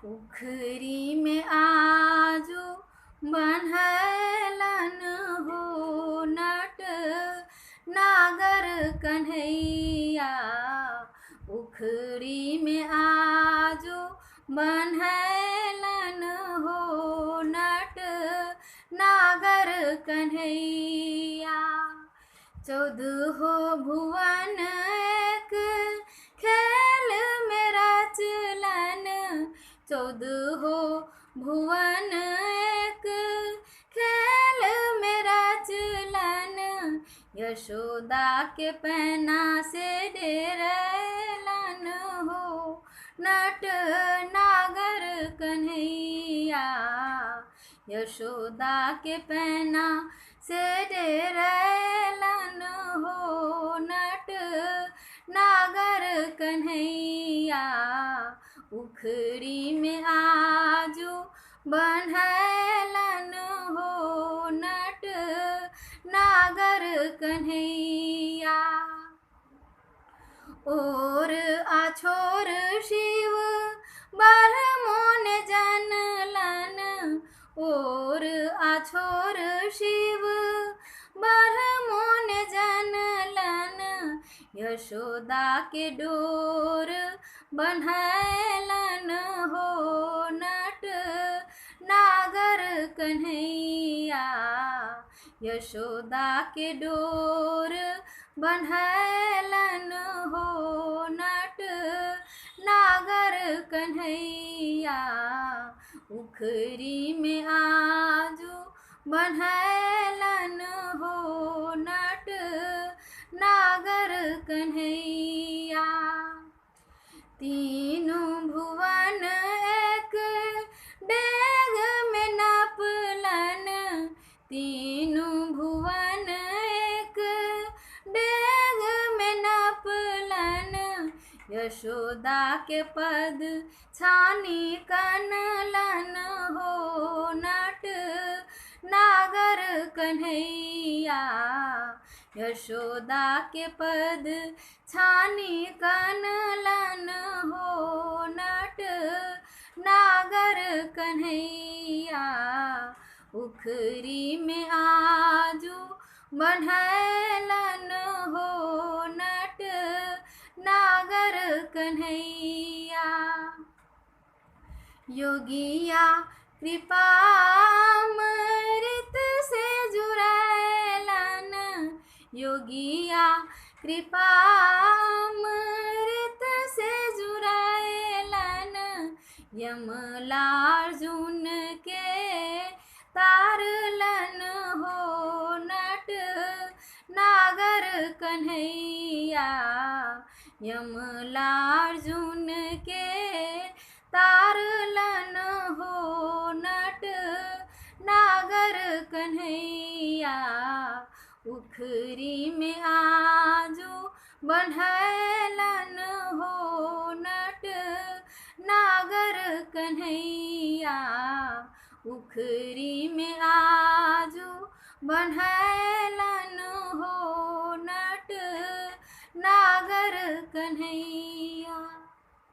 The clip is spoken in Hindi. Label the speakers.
Speaker 1: उखरी में आजू बन्हलन हो नट नागर कन्हैया। उखरी में आजू बन्हलन हो नट नागर कन्हैया। चौदहो भुवन एक खेल में रचलन। चौदहो भुवन एक खेल में रचलन। यशोदा के पैना से डेरलन हो नट नागर कन्हैया। यशोदा के पैना से डेरलन हो नट नागर कन्हैया। उखरी में आजू बन्हलन हो नट नागर कन्हैया। और आछोर शिव ब्रह्मों ने जनलन। और आछोर शिव ब्रह्मों ने जनलन। यशोदा के डोर बन्हलन हो नट नागर कन्हैया। यशोदा के डोर बन्हलन हो नट नागर कन्हैया। उखरी में आजू बन्हलन हो नट नागर कन्हैया। तीनों भुवन एक डेग में नपलन। तीनों भुवन एक डेग में नपलन। यशोदा के पद छानी कनलन हो नट नागर कन्हैया। यशोदा के पद छानी कनलन हो नट नागर कन्हैया। उखरी में आजू बन्हलन हो नट नागर कन्हैया। योगिया कृपामृत से जुड़ैलन। योगिया कृपामृत से जुड़ैलन। यमलार्जुन के तारलन हो नट नागर कन्हैया। यमलार्जुन के तारलन हो नट नागर कन्हैया। उखरी में आजू बन्हलन हो नट नागर कन्हैया। उखरी में आजू बन्हलन हो नट नागर कन्हैया।